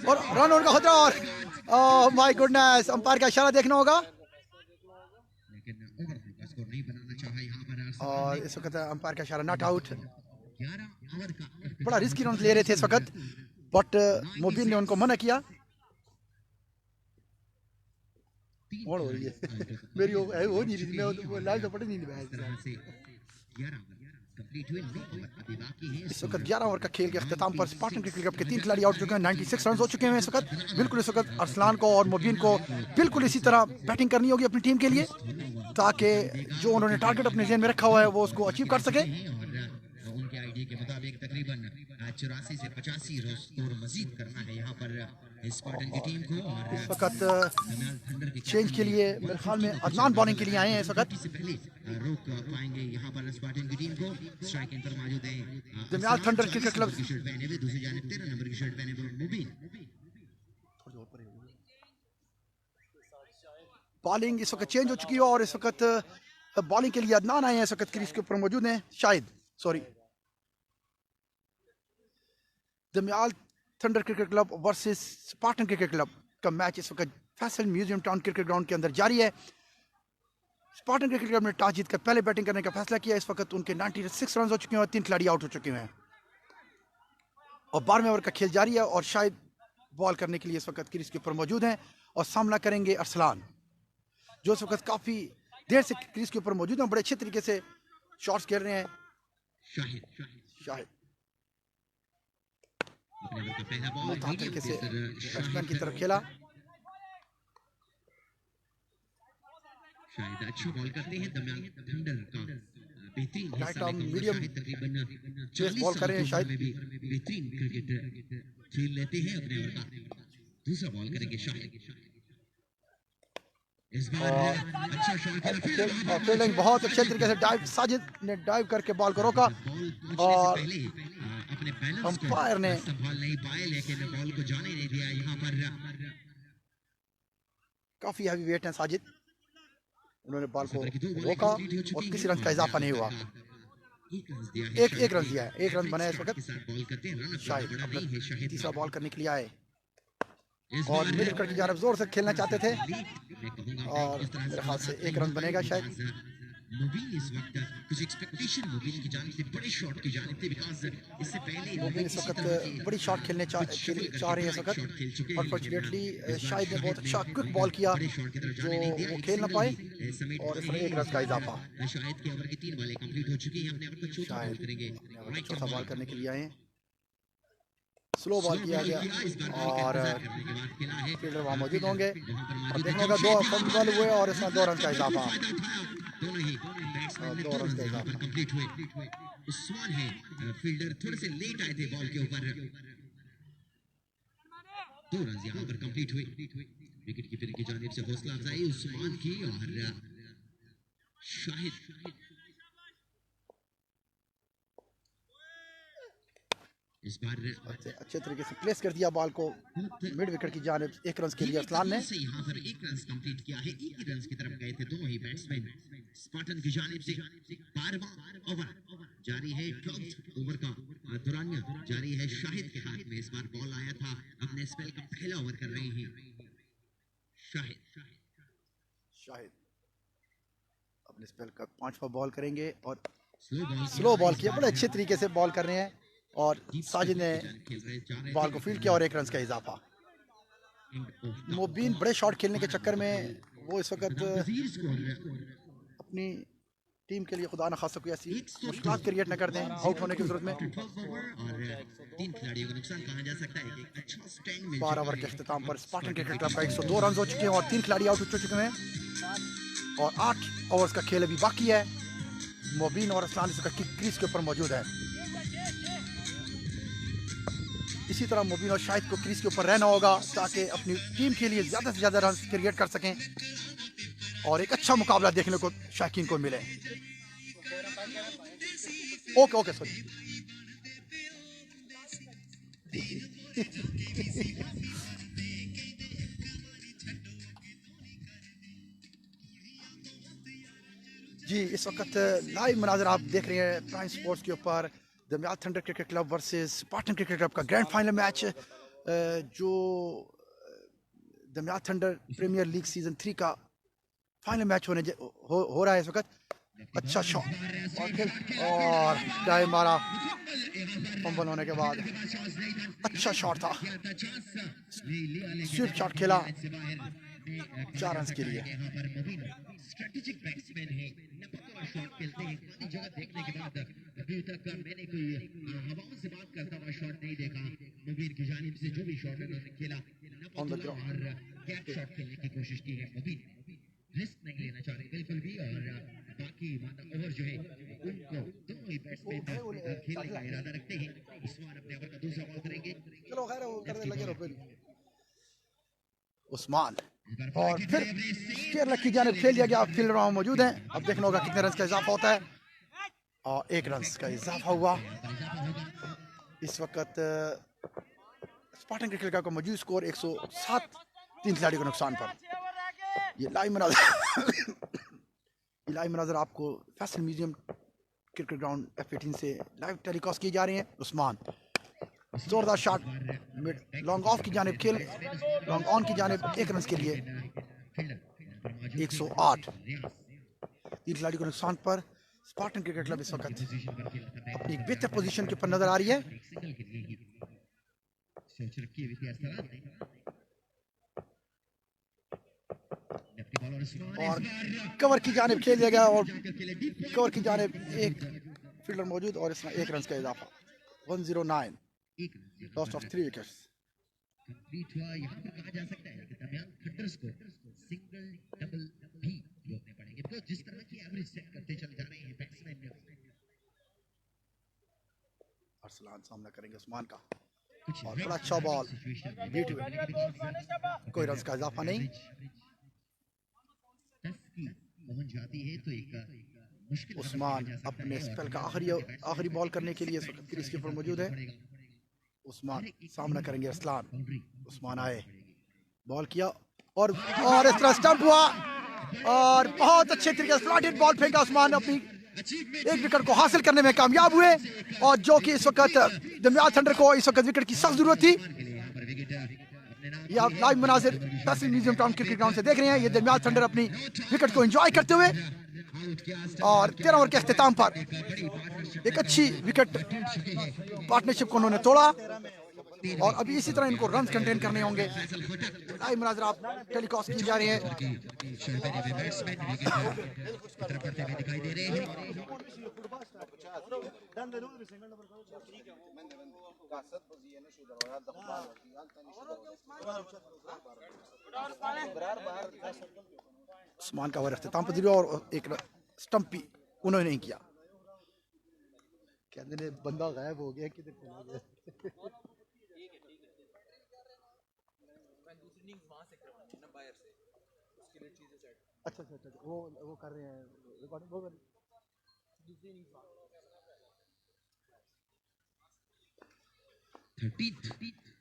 और run out का खतरा और ओह माय गुडनेस, अंपायर का इशारा देखना होगा। और इस वक्त अंपायर का इशारा नॉट आउट। बड़ा रिस्की रन ले रहे थे इस वक्त, बट मोबिन ने उनको मना किया। और हो रही है मेरी वो नहीं रही, मैं लाइव तो पढ़ नहीं रहा। इस वक्त 11 ओवर का खेल के अख्ताम पर स्पार्टन क्रिकेट क्लब के 3 खिलाड़ी आउट चुके हैं। 96 रन हो चुके हैं इस वक्त। बिल्कुल इस वक्त अरसलान को और मुबीन को बिल्कुल इसी तरह बैटिंग करनी होगी अपनी टीम के लिए, ताकि जो उन्होंने टारगेट अपने जेहन में रखा हुआ है वो उसको अचीव कर सके। उनके आइडिया के मुताबिक तकरीबन 84 से 85 स्कोर मजीद करना है यहाँ पर स्पार्टन की टीम को। और इस वक्त चेंज के लिए मेरे ख्याल में अदनान बॉलिंग के लिए आए हैं इस वक्त। से पहले रोक पाएंगे यहाँ पर स्पार्टन की टीम को। स्ट्राइक इन पर मौजूद है दमियाल थंडर क्रिकेट क्लब की शर्ट पहने हुए, दूसरी जानिब 13 नंबर की शर्ट पहने हुए मुबीन। बॉलिंग इस वक्त चेंज हो चुकी है और इस वक्त बॉलिंग के लिए अदनान आए हैं इस वक्त क्रीज के ऊपर मौजूद हैं। शायद sorry Dhamial Thunder Cricket Club versus Spartan Cricket Club का मैच इस वक्त Faisal Museum Town Cricket Ground के अंदर जारी है। स्पार्टन क्रिकेट क्लब ने टॉस जीतकर पहले बैटिंग करने का फैसला किया। इस वक्त उनके 96 रन हो चुके हैं और 3 खिलाड़ी आउट हो चुके हैं और 12वें ओवर का खेल जारी है। और शायद बॉल करने के लिए इस वक्त क्रीज के ऊपर मौजूद हैं और सामना करेंगे अरसलान, जो इस वक्त काफी देर से क्रीज के ऊपर मौजूद हैं। बड़े अच्छे तरीके से शॉट्स खेल रहे हैं। शाहिद तरीके से बैट्समैन की तरफ खेला। शायद अच्छा बॉल करते हैं दमियाल थंडर का बेहतरीन हिस्सा मीडियम तकरीबन चेस बॉल कर रहे हैं। शायद बेहतरीन क्रिकेट खेल लेते हैं अपने ओवर का। दूसरा बॉल करेंगे शाहिद। इस बार अच्छा शॉट खेला और फील्डिंग बहुत अच्छे तरीके से डाइव, साजिद ने डाइव करके बॉल को रोका और अपने अंपायर ने संभाल नहीं पाए, लेकिन बॉल को जाने नहीं दिया। यहाँ पर काफी हैवी वेट है साजिद, उन्होंने बॉल को रोका और किसी रन का इजाफा नहीं हुआ। एक रन दिया है, 1 रन बना है इस वक्त। शायद तीसरा बॉल करने के लिए आए और मिडविकेट की जानब जोर से खेलना चाहते थे और मेरे ख्याल से 1 रन बनेगा शायद। मुबीन इस वक्त कुछ एक्सपेक्टेशन मुबीन की जानिब से बड़े शॉट की जानिब से, बिकॉज़ इससे पहले मुबीन इस वक्त बड़ी शॉट खेलने चाह रहे हैं इस वक्त। अनफॉर्चुनेटली शायद ने बहुत अच्छा क्विक बॉल किया जो वो खेल ना पाए और इसमें 1 रन का इजाफा। शायद के ओवर की 3 बॉलें कंप्लीट हो चुकी हैं। अपने ओवर को चौथा बॉल करेंगे, चौथा बॉल करने के लिए आए हैं। स्लो बॉल किया गया और फील्डर वहां मौजूद होंगे और देखने होगा 2 फंबल हुए और इसमें 2 रन का इजाफा। दोनों ही 2 रन का इजाफा कंप्लीट हुए। उस्मान है फील्डर थोड़े से लेट आए थे बॉल के ऊपर। 2 रन यहां पर कंप्लीट हुए। विकेट कीपर की जानिब से हौसला अफजाई उस्मान की और शाहिद इस बार अच्छे तरीके से प्लेस कर दिया बॉल को मिड विकेट की जानिब। 1 रन के लिए अरसलान ने यहाँ पर 1 रन कंप्लीट किया है। 1 ही रन की तरफ गए थे दोनों ही बैट्समैन। स्पार्टन की जानिब से 12वां ओवर जारी है। 12th ओवर का दौरानिया जारी है शाहिद के हाथ में। इस बार बॉल आया था, अपने स्पेल का पहला ओवर कर रहे हैं शाहिद अपने स्पेल का 5वां बॉल करेंगे और स्लो बॉल किया, बड़े अच्छे तरीके से बॉल कर रहे हैं और साजिद ने बॉल को फील्ड किया और 1 रन का इजाफा। मुबीन बड़े शॉट खेलने के चक्कर में वो इस वक्त अपनी टीम के लिए खुदा न खासा कोई ऐसी मुश्किलात क्रिएट न कर दें आउट होने की जरूरत में। 12 ओवर के अख्ताम पर स्पार्टन क्रिकेट क्लब का 102 रन हो चुके हैं और 3 खिलाड़ी आउट हो चुके हैं और 8 ओवर्स का खेल अभी बाकी है। मुबीन और अरसलान इस वक्त क्रीज के ऊपर मौजूद है। इसी तरह मुबीन और शाहिद को क्रीज के ऊपर रहना होगा ताकि अपनी टीम के लिए ज़्यादा से ज़्यादा रन क्रिएट कर सकें और एक अच्छा मुकाबला देखने को शायकीन को मिले। ओके सॉरी जी, इस वक्त लाइव मनाजर आप देख रहे हैं प्राइम स्पोर्ट्स के ऊपर Dhamial Thunder Cricket Club versus Spartan Cricket Club का ग्रैंड फाइनल मैच जो Dhamial Thunder Premier League season 3 का फाइनल मैच हो रहा है इस वक्त। अच्छा शॉट और टाइम मारा फंबल होने के बाद। अच्छा शॉट था, स्विप शॉट खेला 4 रन के लिए। स्ट्रेटेजिक बैट्समैन है, नपतुला शॉट खेलते हैं। खाली जगह देखने के बाद अभी तक मैंने कोई हवाओं से बात करता हुआ शॉट नहीं देखा। मुबीन की जानिब से जो भी शॉट उन्होंने खेला नपतुला और गैप शॉट खेलने की कोशिश की है। मुबीन रिस्क नहीं लेना चाह रहे बिल्कुल भी, और बाकी ओवर जो है उनको दोनों ही बैट्समैन खेलने का इरादा रखते हैं। उस्मान अपने ओवर का दूसरा बॉल करेंगे। चलो खैर वो करने लगे रहो उस्मान, और फिर केरला की जानिब खेल दिया गया। फील्डर वहां मौजूद हैं, अब देखना होगा कितने रन का इजाफा होता है। और 1 रन का इजाफा हुआ। इस वक्त स्पार्टन क्रिकेट क्लब का मौजूद स्कोर 107, 3 खिलाड़ियों के नुकसान पर। ये लाइव मनाजर आपको Faisal museum cricket ground F18 से लाइव टेलीकास्ट की जा रही हैं। उस्मान जोरदार शॉट मिड लॉन्ग ऑफ की जानिब खेल, लॉन्ग ऑन की जानिब 1 रन के लिए 108, 3 खिलाड़ियों के नुकसान पर। स्पार्टन क्रिकेट क्लब इस वक्त अपनी बेहतर पोजीशन के ऊपर नजर आ रही है। और कवर की जानिब खेल दिया गया, और कवर की जानिब एक फील्डर मौजूद, और इसमें 1 रन का इजाफा 109, लॉस ऑफ 3 विकेट्स। यहाँ पर कहा जा सकता है कि दमियाल थंडर्स को सिंगल डबल भी जोड़ने पड़ेंगे, तो जिस तरह की एवरेज सेट करते चले जा रहे हैं बैट्समैन। अरसलान सामना करेंगे उस्मान का, और बड़ा अच्छा बॉल, कोई रन का इजाफा नहीं। पहुंच जाती है तो एक मुश्किल उस्मान अपने स्पेल का आखिरी बॉल करने के लिए इस वक्त क्रीज के ऊपर मौजूद है। उस्मान सामना करेंगे अरसलान। उस्मान आए, बॉल किया, और इस तरह स्टंप हुआ, और बहुत अच्छे तरीके से फ्लैटेड बॉल फेंका उस्मान। अपनी 1 विकेट को हासिल करने में कामयाब हुए, और जो कि इस वक्त दमियाल थंडर को इस वक्त विकेट की सख्त जरूरत थी। ये आप लाइव मनाजिर Faisal Museum Town Cricket Ground से देख रहे हैं। ये दमियाल थंडर अपनी विकेट को एंजॉय करते हुए, और 13 ओवर के अख्तिताम पर एक अच्छी विकेट पार्टनरशिप को उन्होंने तोड़ा, और अभी इसी तरह इनको रन कंटेन करने होंगे। लाइव मनाजिर आप टेलीकास्ट की जा रही है। उस्मान का ओवर अख्तिताम पजीर, और एक स्टंप भी उन्होंने नहीं किया। कहते ने बंदा गायब हो गया, किधर चला गया। अच्छा, वो कर रहे हैं रिकॉर्डिंग, वो कर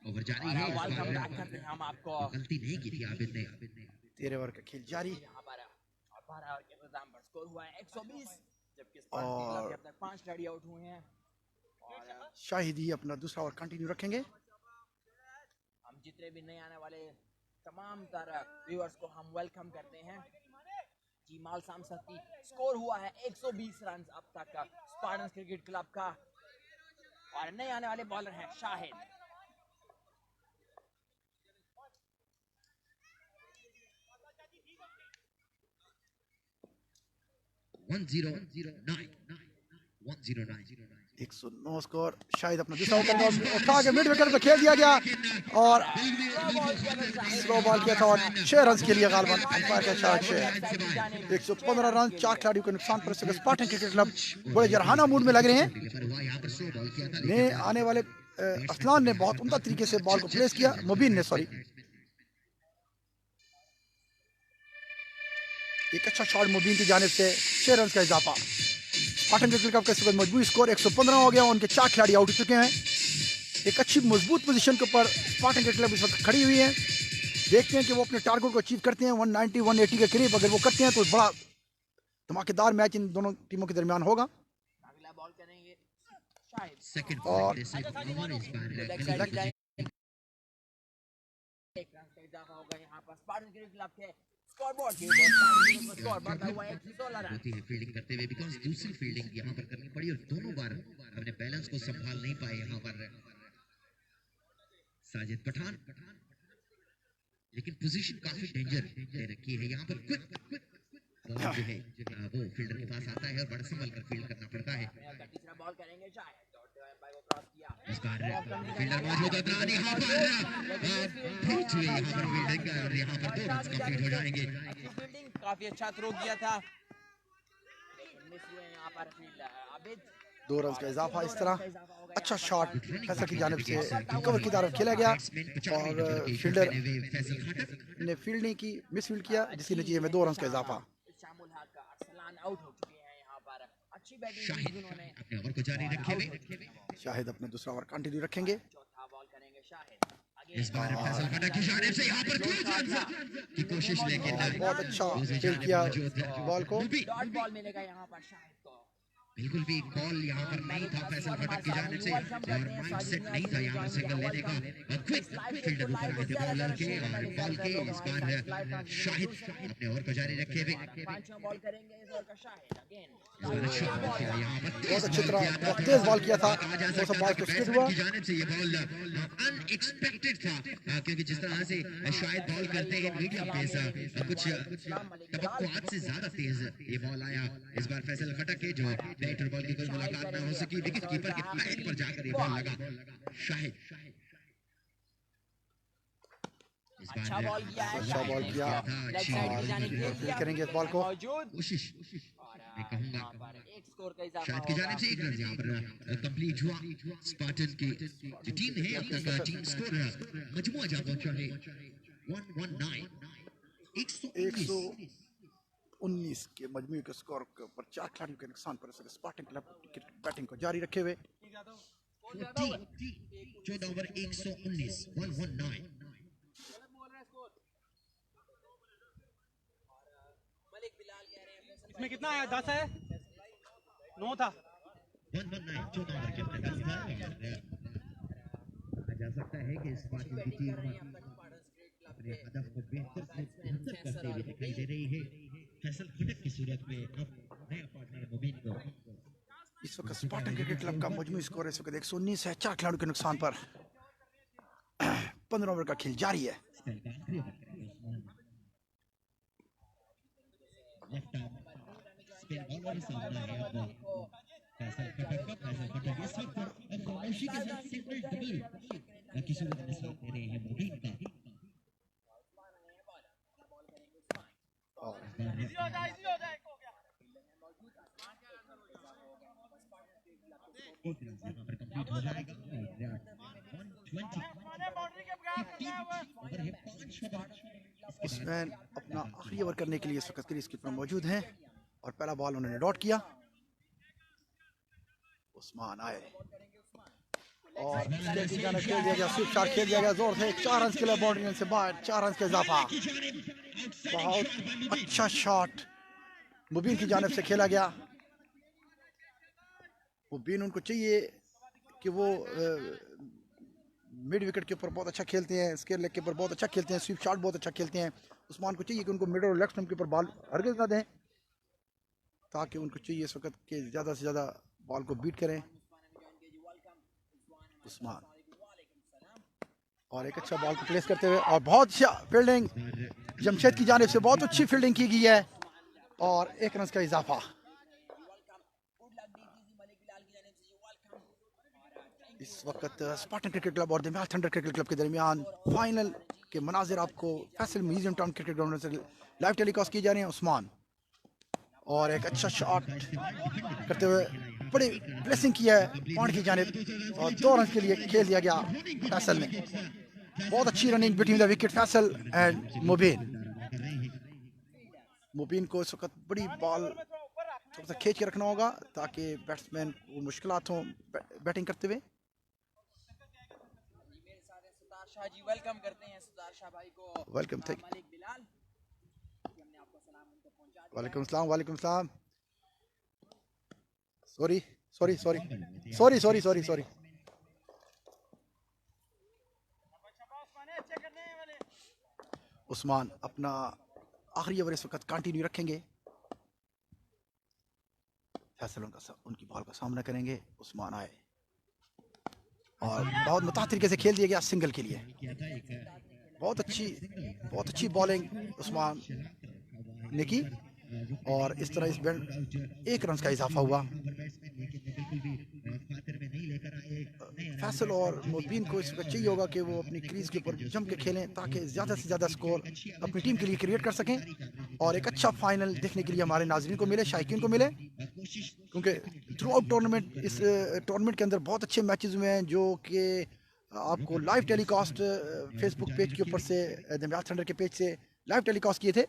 ओवर जारी है। हम आपको गलती नहीं की थी आबिद ने। 13 ओवर का खेल जारी, स्कोर हुआ है 120, जबकि स्पार्टन अब तक 5 खिलाड़ी आउट हुए हैं, और शाहिद ही अपना दूसरा ओवर कंटिन्यू रखेंगे। हम जितने भी नए आने वाले तमाम तरह व्यूअर्स को हम वेलकम करते हैं। जीमाल सामसकी, स्कोर हुआ है 120 रन अब तक का स्पार्टन क्रिकेट क्लब का, और नए आने वाले बॉलर हैं शाहिद। एक 109 स्कोर। शायद अपना दूसरा विकेट उठा के मिड विकेट पे खेल दिया गया, और स्लो बॉल किया था, और 6 रन के लिए गालबन अंपायर के इशारे से 115 रन 4 खिलाड़ियों के नुकसान पर स्पार्टन क्रिकेट क्लब बड़े जरहाना मूड में लग रहे हैं। नए आने वाले अरसलान ने बहुत उम्दा तरीके से बॉल को प्लेस किया, मुबीन ने सॉरी। एक अच्छा शॉट मुबीन की जानिब से, 6 रन का इजाफा। स्पार्टन क्रिकेट क्लब का इस वक्त मजबूत स्कोर 115 हो गया, उनके 4 खिलाड़ी आउट हो चुके हैं। एक अच्छी मजबूत पोजीशन के ऊपर स्पार्टन क्रिकेट क्लब इस वक्त खड़ी हुई है। देखते हैं कि वो अपने टारगेट को अचीव करते हैं 190 180 के करीब। अगर वो करते हैं तो बड़ा धमाकेदार मैच इन दोनों टीमों के दरमियान होगा। अगला बॉल करेंगे शाहिद सेकंड और इस ओवर इस बार लेग गली साइड की की लाइन एक रन का इजाफा होगा यहाँ पर स्पार्टन क्रिकेट क्लब के स्कोरबोर्ड के ऊपर स्कोर बढ़ता हुआ 116 रन होती है फील्डिंग करते हुए बिकॉज दूसरी फील्डिंग यहाँ पर करनी पड़ी और दोनों बार अपने बैलेंस को संभाल नहीं पाए यहाँ पर साजिद पठान, लेकिन पोजीशन काफी डेंजर दे रखी है यहाँ पर क्विक बॉल जो है वो फील्डर के पास आता है और बड़ा संभल कर फील्ड करना पड़ता है। तीसरा बॉल करेंगे शाहिद को क्रॉस किया इस बार फील्डर मौजूद होगा यहाँ पर फिट हुए यहाँ पर फील्डिंग और यहाँ पर 2 रन कंप्लीट हो जाएंगे। फील्डिंग काफी अच्छा थ्रो किया था लेकिन मिस हुए यहाँ पर फील्डर आबिद 2 रन का इजाफा इस तरह अच्छा शॉट फैसल की जानिब से कवर की तरफ खेला गया और फील्डर ने फील्ड नहीं की, मिस फील्ड किया, जिसके नतीजे में 2 रन का इजाफा। शामुल हक का अरसलान आउट हो चुके हैं यहाँ पर अच्छी बैटिंग शाहिद उन्होंने अपने ओवर को जारी रखे हुए शाहिद अपने दूसरा ओवर कंटिन्यू रखेंगे। चौथा बॉल करेंगे शाहिद इस बार फैसल खट्टर की जानिब से यहाँ पर क्लोज रन की कोशिश लेकिन बहुत अच्छा खेल किया बॉल को। डॉट बॉल मिलेगा यहाँ पर शाहिद को बिल्कुल भी कॉल यहाँ पर नहीं था फैसल खट्टर की जानिब से और माइंडसेट नहीं था यहाँ पर सिंगल लेने का और क्विक फील्डर ऊपर आए थे बॉलर के और बॉल के इस बार शाहिद अपने ओवर को जारी रखे हुए पांचवा बॉल करेंगे इस ओवर का शाहिद अगेन बहुत अच्छी तरह बहुत तेज बॉल किया था, बॉल को स्किड हुआ। जानिब से ये बॉल अनएक्सपेक्टेड था क्योंकि जिस तरह से शायद बॉल करते हैं मीडियम पेस कुछ तवक्कुआत से ज्यादा तेज ये बॉल आया इस बार फैसल खट्टर के जो बैट और बॉल की कोई मुलाकात ना हो सकी, विकेट कीपर के पैड पर जाकर ये बॉल लगा। शाहिद अच्छा बॉल किया है अच्छा बॉल किया लेग साइड की जानिब खेल किया करेंगे इस बॉल को। कोशिश मैं कहूंगा एक स्कोर का इजाफा शायद की जानिब से 1 रन यहाँ पर कंप्लीट हुआ। स्पार्टन की जो टीम है अब तक टीम स्कोर मजमुआ जा पहुंचा है 119 के मजमू के स्कोर पर 4 खिलाड़ियों के नुकसान पर स्पार्टन क्लब बैटिंग को जारी रखे हुए। 14 ओवर 119 119 इसमें कितना है? 10 है, 9 था। 119 14 ओवर के अंदर 10 था और जा सकता है कि इस पार्टी की टीम अपने हदफ को बेहतर करते हुए दिखाई दे रही है। फैसल खट्टर की सूरत में अब नया पार्टनर मुबीन को इस वक्त स्पार्टन क्रिकेट क्लब का मजमू स्कोर इस वक्त 119 है, 4 खिलाड़ियों के नुकसान पर 15 ओवर का खेल जारी है। स्पिन बॉलर सामने है अब फैसल खट्टर इस वक्त खामोशी के साथ सिंगल डबल की सूरत में साथ दे रहे हैं मुबीन का कंप्लीट हो जाएगा। 120 उसमैन अपना आखिरी ओवर करने के लिए इस वक्त क्रीज कीपर मौजूद हैं और पहला बॉल उन्होंने डॉट किया। उस्मान आए और खेल दिया गया, स्वीप शॉट खेल दिया गया जोर से, 4 रन के लिए बाउंड्री से बाहर, 4 रन का इजाफा। बहुत अच्छा शॉट मुबीन की जानिब से खेला गया। मुबीन उनको चाहिए कि वो मिड विकेट के ऊपर बहुत अच्छा खेलते हैं, स्केयर लेग के ऊपर बहुत अच्छा खेलते हैं, स्वीप शॉट बहुत अच्छा खेलते हैं। उस्मान को चाहिए कि उनको मिड और लेग स्टंप के ऊपर बॉल हरगिज़ ना दें, ताकि उनको चाहिए इस वक्त के ज़्यादा से ज़्यादा बॉल को बीट करें। उस्मान और एक अच्छा बॉल को प्लेस करते हुए और बहुत अच्छा फील्डिंग जमशेद की जानिब से, बहुत अच्छी फील्डिंग की गई है और 1 रन का इजाफा। इस वक्त स्पार्टन क्रिकेट क्लब और दमियाल थंडर क्रिकेट क्लब के दरमियान फाइनल के मनाजिर आपको Faisal Museum Town Cricket Ground से लाइव टेलीकास्ट की जा रही हैं। उस्मान और एक अच्छा शॉट करते हुए बड़ी प्लेसिंग किया है पॉइंट की जानिब और 2 रन के लिए खेल दिया गया फैसल ने। बहुत अच्छी running between the wicket Faisal and Mubeen. Mubeen को इस वक्त बड़ी बॉल थोड़ा सा खींच के रखना होगा ताकि बैट्समैन को मुश्किलात हों बैटिंग करते हुए। शाह जी वेलकम करते हैं सुदार शाह भाई को। Welcome, thank you. Malik Bilal हमने आपको सलाम उनको पहुंचा दिया। वालेकुम सलाम, वालेकुम सलाम। Sorry sorry sorry sorry sorry sorry sorry. Usman अपना आखिरी ओवर इस वक्त कंटिन्यू रखेंगे। फैसल उनकी बॉल का सामना करेंगे। उस्मान आए और बहुत मुताबिक तरीके से खेल दिया गया सिंगल के लिए। बहुत अच्छी बॉलिंग उस्मान ने की और इस तरह इस बैंड 1 रन का इजाफा हुआ। फैसल और मुबीन को इस वक्त चाहिए होगा कि वो अपनी क्रीज के ऊपर जम के खेलें ताकि ज़्यादा से ज़्यादा स्कोर अपनी टीम के लिए क्रिएट कर सकें और एक अच्छा फाइनल देखने के लिए हमारे नाज़रीन को मिले, शायकीन को मिले। क्योंकि थ्रू आउट टूर्नामेंट इस टूर्नामेंट के अंदर बहुत अच्छे मैचेस हुए हैं जो कि आपको लाइव टेलीकास्ट फेसबुक पेज के ऊपर से दमयाल थंडर के पेज से लाइव टेलीकास्ट किए थे।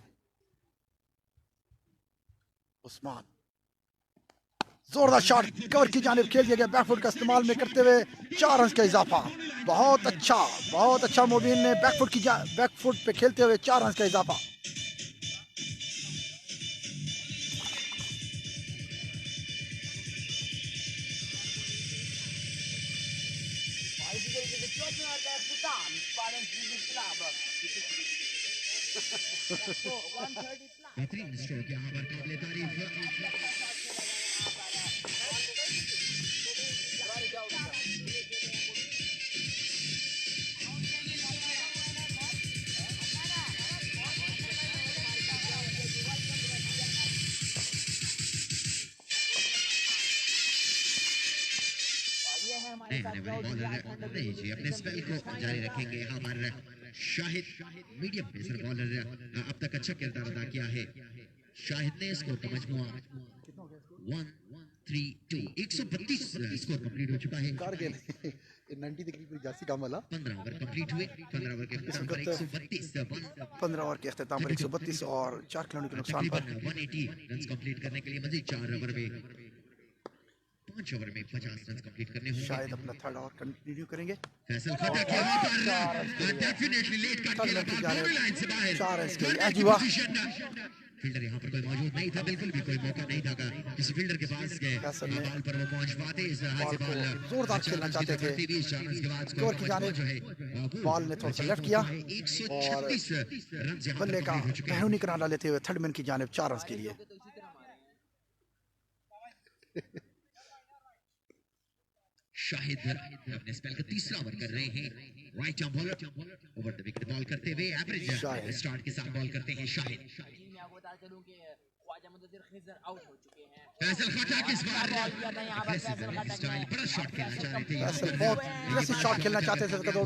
उस्मान जोरदार शॉट कवर की जानिब खेल दिया गया बैकफुट का इस्तेमाल में करते हुए 4 रन का इजाफा। बहुत अच्छा मुबीन ने बैकफुट पे खेलते हुए 4 रन का इजाफा। बेहतरीन स्ट्रोक यहाँ पर काबिले तारीफ। नहीं जी, अपने स्पेल को जारी रखेंगे। यहाँ पर शाहिद मीडियम पेसर बॉलर अब तक अच्छा किरदार अदा किया है। शाहिद ने स्कोर का मजमुआ 132 132 स्कोर कंप्लीट हो चुका है। 90 तकरीबन जासी काम वाला 15 ओवर कंप्लीट हुए। 15 ओवर के इख्तिताम पर 132 15 ओवर के इख्तिताम पर 132 और 4 खिलाड़ियों के नुकसान पर 180 रन कंप्लीट करने के लिए मजीद 4 ओवर में 5 ओवर में 50 रन कंप्लीट करने होंगे। शायद अपना थर्ड ओवर कंटिन्यू करेंगे। फैसल खटा के यहाँ पर डेफिनेटली लेट कर दिया बाउंड्री लाइन से बाहर। 4 रन के लिए अजीबा फील्डर यहाँ पर कोई मौजूद नहीं था, बिल्कुल भी कोई मौका नहीं था किसी फील्डर के पास गए बॉल पर वो पहुंच पाते। इस हाथ से बॉल जोरदार खेलना चाहते थे स्कोर की जानिब। बॉल ने थोड़ा सा लेफ्ट किया और बल्ले का बैरूनी किनारा लेते हुए थर्ड मैन की जानिब 4 रन के लिए। शाहिद अपने स्पेल का तीसरा ओवर कर रहे हैं। Right arm bowler over the wicket ball करते हुए एवरेज स्टार्ट के साथ बॉल करते हैं शाहिद। आउट हो चुके हैं। फैसल खटा किस बार स्टाइल बड़ा शॉट खेलना चाह रहे थे। फैसल बहुत एग्रेसिव शॉट खेलना चाहते थे तो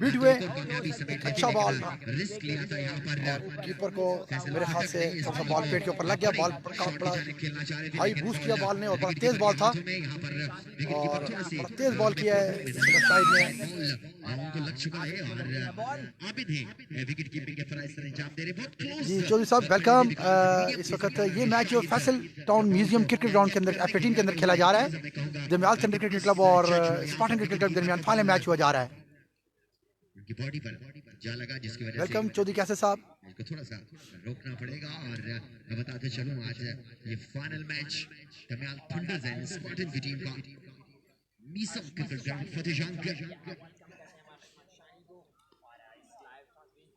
बीट हुए। अच्छा बॉल था, रिस्क लिया था यहाँ पर कीपर को मेरे ख्याल से थोड़ा सा बॉल पेट के ऊपर लग गया। बॉल का बड़ा हाई बूस्ट किया बॉल ने और बड़ा तेज बॉल था और बड़ा तेज बॉल किया है शाहिद ने। उनको लग चुका है और आबिद है विकेट कीपिंग के फराइज सर अंजाम दे रहे। बहुत क्लोज जी चौधरी साहब वेलकम। इस वक्त ये मैच जो Faisal town museum cricket Ground के अंदर F18 के अंदर खेला जा रहा है। दमयाल थंडर क्रिकेट क्लब और स्पार्टन क्रिकेट क्लब के दरमियान फाइनल मैच हुआ जा रहा है। उनकी बॉडी पर जा लगा जिसकी वजह से वेलकम चौधरी कैसे साहब। इसको थोड़ा सा रोकना पड़ेगा और मैं बताते चलूं आज ये final match Dhamial Thunders and Spartan की टीम का मीसम क्रिकेट ग्राउंड फतेह जंग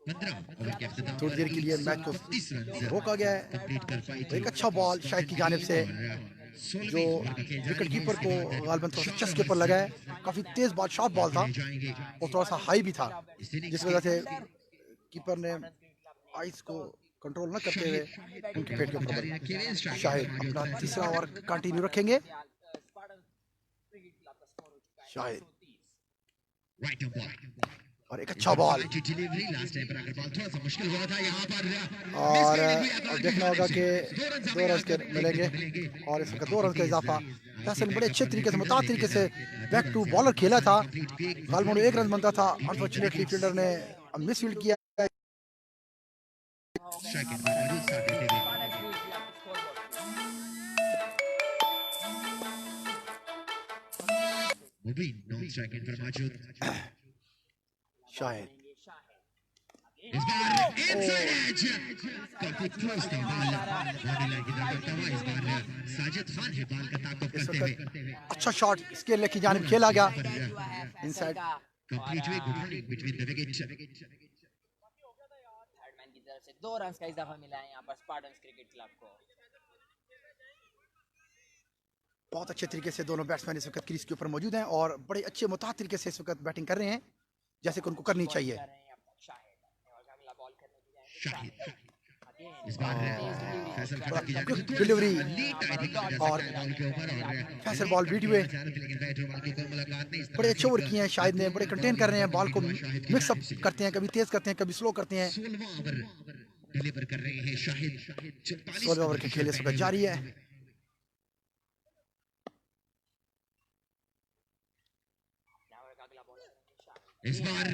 15 ओवर के इख्तिताम थोड़ी देर के लिए मैच को 30 रन रोका गया है। कंप्लीट कर पाई थी। एक अच्छा बॉल शाहिद की जानिब से जो विकेट कीपर को गालबन थोड़ा सा चेस्ट के ऊपर लगा है। काफी तेज बॉल शॉर्ट बॉल था और थोड़ा सा हाई भी था जिस वजह से कीपर ने आइस को कंट्रोल न करते हुए उनके पेट के ऊपर शाहिद अपना तीसरा ओवर कंटिन्यू रखेंगे। शाहिद और एक अच्छा बॉल डिलीवरी लास्ट टाइम पर अगर बॉल थोड़ा सा मुश्किल हुआ था यहाँ पर और देखना होगा कि 2 रन के मिलेंगे और इस वक्त 2 रन का इजाफा। फैसल बड़े अच्छे तरीके से मुताबिक तरीके से बैक टू बॉलर खेला था। गालमोड 1 रन बनता था, अनफॉर्चुनेटली फील्डर ने मिसफील्ड किया। शाहिद इस बार इनसाइड एज काफी क्लोज था बॉल बॉडी लाइन की तरफ बढ़ता हुआ। इस बार साजिद खान है बॉल का ताक़ुब इस करते वक्त हुए। अच्छा शॉट स्केल की जानिब खेला गया इनसाइड कंप्लीट हुई good running between the wicket. Third man की तरफ से 2 रन का इजाफा मिला है यहाँ पर स्पार्टन्स क्रिकेट क्लब को। बहुत अच्छे तरीके से दोनों बैट्समैन इस वक्त क्रीज के ऊपर मौजूद हैं और बड़े अच्छे मुताबिक तरीके से इस वक्त बैटिंग कर रहे हैं जैसे कि उनको करनी चाहिए। शाहिद इस बार फैसल खट्टर की जानिब से डिलीवरी लीड आई थिंक और बॉल के ऊपर और फैसल बॉल बीट हुए। लेकिन बैटर बॉल के ऊपर मुलाकात नहीं। बड़े अच्छे ओवर किए हैं शाहिद ने, बड़े कंटेन कर रहे हैं बॉल को, मिक्सअप करते हैं, कभी तेज करते हैं कभी स्लो करते हैं। 16वां ओवर डिलीवर कर रहे हैं शाहिद। 16 ओवर के खेल इस वक्त जारी है। इस बार